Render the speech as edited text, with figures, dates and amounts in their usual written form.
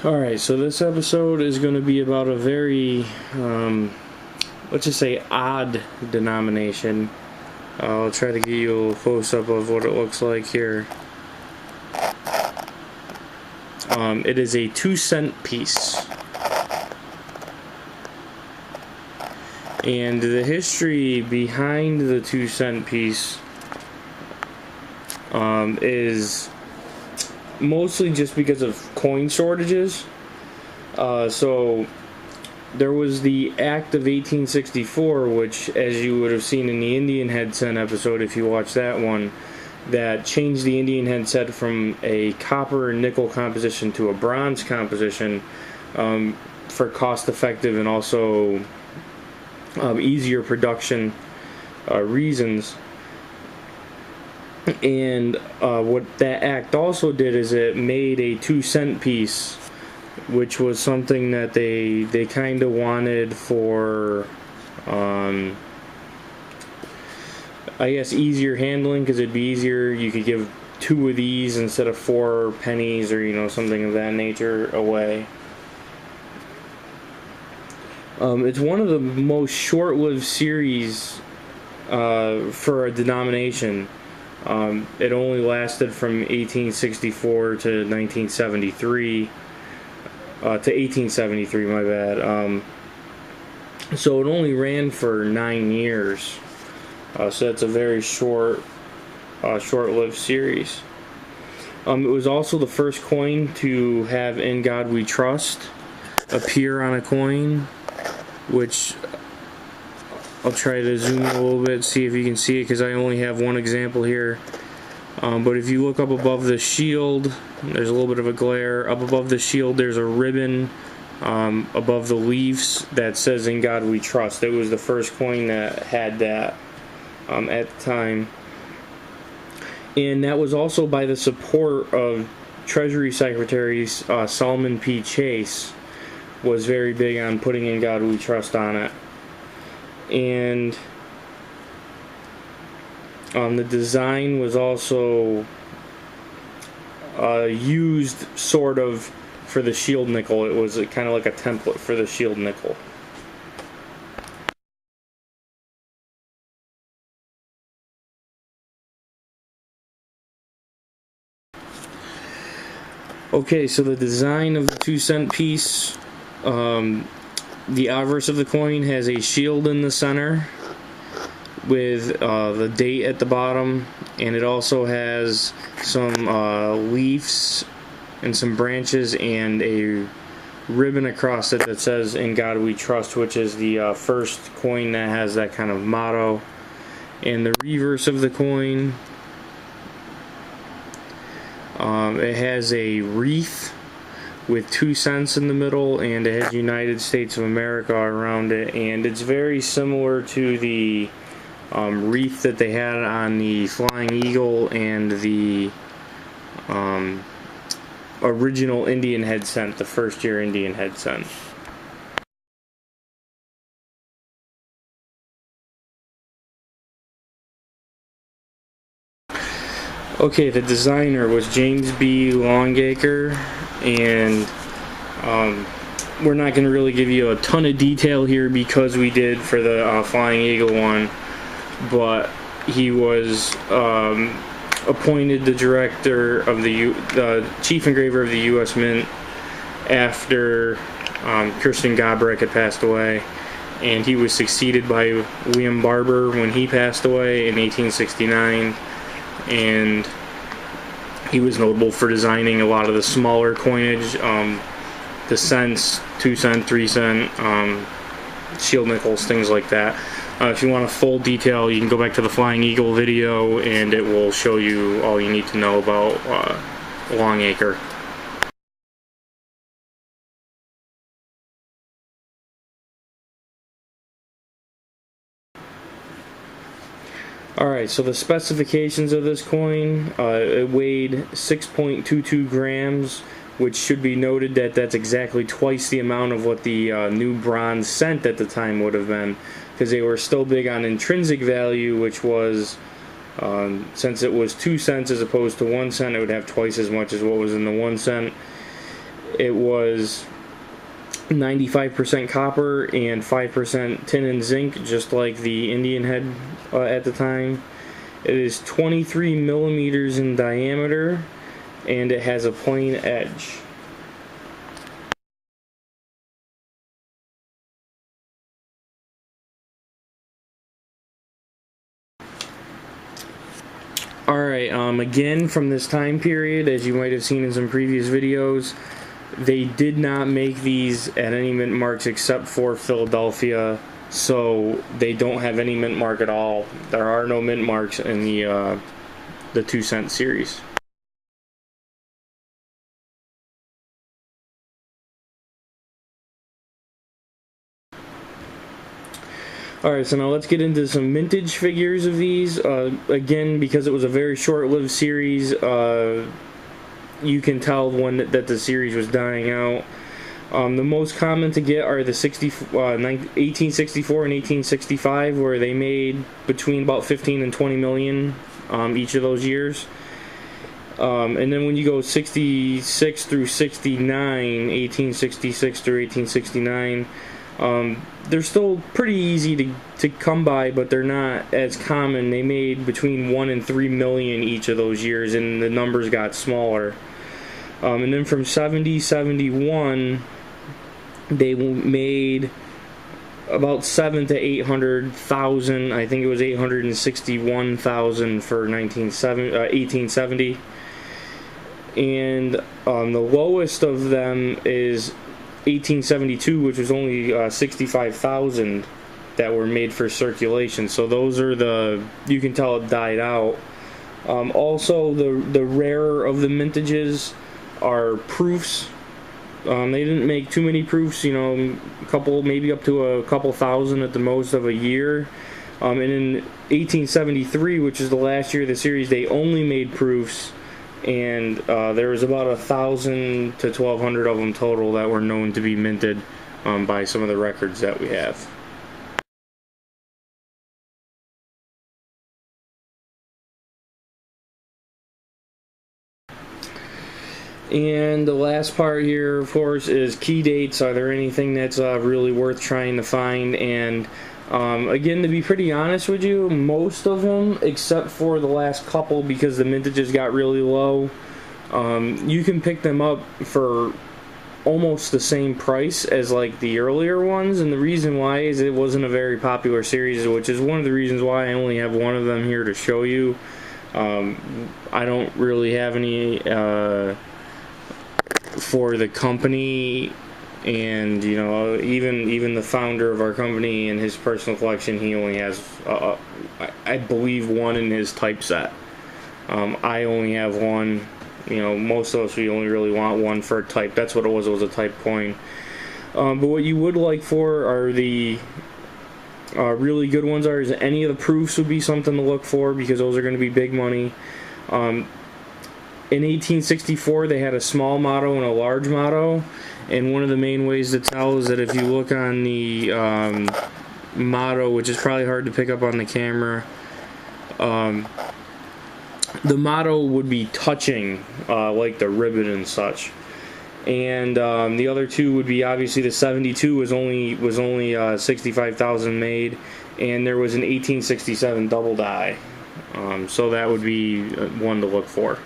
Alright, so this episode is going to be about a very, let's just say, odd denomination. I'll try to give you a close-up of what it looks like here. It is a 2-cent piece. And the history behind the 2-cent piece is mostly just because of coin shortages. So there was the Act of 1864, which, as you would have seen in the Indian head cent episode if you watched that one, that changed the Indian head cent from a copper and nickel composition to a bronze composition for cost-effective and also easier production reasons. And what that act also did is it made a 2-cent piece, which was something that they kind of wanted for, I guess, easier handling, because it'd be easier. You could give 2 of these instead of 4 pennies, or something of that nature away. It's one of the most short-lived series for a denomination. It only lasted from 1864 to 1973, to 1873, my bad. So it only ran for 9 years. So that's a very short-lived series. It was also the first coin to have "In God We Trust" appear on a coin, which I'll try to zoom in a little bit, see if you can see it, because I only have one example here. But if you look up above the shield, there's a little bit of a glare. Up above the shield, there's a ribbon above the leaves that says "In God We Trust." It was the first coin that had that at the time. And that was also by the support of Treasury Secretary Salmon P. Chase. Was very big on putting "In God We Trust" on it. And the design was also used sort of for the shield nickel. It was kind of like a template for the shield nickel. Okay, so the design of the 2-cent piece, the obverse of the coin has a shield in the center with the date at the bottom, and it also has some leaves and some branches and a ribbon across it that says "In God We Trust," which is the first coin that has that kind of motto. And the reverse of the coin, it has a wreath with 2 cents in the middle, and it has United States of America around it, and it's very similar to the wreath that they had on the Flying Eagle and the original Indian head cent, the first year Indian head cent. Okay, the designer was James B. Longacre, and we're not going to really give you a ton of detail here because we did for the Flying Eagle one, but he was appointed the director of the chief engraver of the U.S. Mint after Kirsten Gobrecht had passed away, and he was succeeded by William Barber when he passed away in 1869. And he was notable for designing a lot of the smaller coinage, the cents, 2 cent, 3 cent, shield nickels, things like that. If you want a full detail, you can go back to the Flying Eagle video, and it will show you all you need to know about Longacre. Alright, so the specifications of this coin, it weighed 6.22 grams, which should be noted that that's exactly twice the amount of what the new bronze cent at the time would have been, because they were still big on intrinsic value, which was, since it was 2 cents as opposed to 1 cent, it would have twice as much as what was in the 1 cent. it was 95% copper and 5% tin and zinc, just like the Indian head at the time. It is 23 millimeters in diameter, and it has a plain edge. Alright, again, from this time period, as you might have seen in some previous videos, they did not make these at any mint marks except for Philadelphia, so they don't have any mint mark at all. There are no mint marks in the 2-cent series. Alright, so now let's get into some mintage figures of these. Again, because it was a very short-lived series, you can tell that the series was dying out. The most common to get are the 1864 and 1865, where they made between about 15 and 20 million each of those years. And then when you go 66 through 69, 1866 through 1869, they're still pretty easy to come by, but they're not as common. They made between 1 and 3 million each of those years, and the numbers got smaller. And then from 71, they made about 700,000 to 800,000. I think it was 861,000 for 1870. And the lowest of them is 1872, which was only 65,000 that were made for circulation. So those are you can tell it died out. Also, the rarer of the mintages are proofs. They didn't make too many proofs, you know, a couple, maybe up to a couple thousand at the most of a year. And in 1873, which is the last year of the series, they only made proofs, and there was about 1,000 to 1,200 of them total that were known to be minted by some of the records that we have. And the last part here, of course, is key dates. Are there anything that's really worth trying to find? And again, to be pretty honest with you, most of them, except for the last couple, because the mintages got really low, you can pick them up for almost the same price as like the earlier ones. And the reason why is it wasn't a very popular series, which is one of the reasons why I only have one of them here to show you. I don't really have any for the company, and you know, even the founder of our company and his personal collection, he only has I believe one in his typeset. I only have one. You know, most of us, we only really want one for a type. That's what it was a type coin. But what you would like for are the really good ones. Is any of the proofs would be something to look for, because those are going to be big money. In 1864, they had a small motto and a large motto, and one of the main ways to tell is that if you look on the motto, which is probably hard to pick up on the camera, the motto would be touching like the ribbon and such. And the other two would be, obviously the 72 was only 65,000 made, and there was an 1867 double die. So that would be one to look for.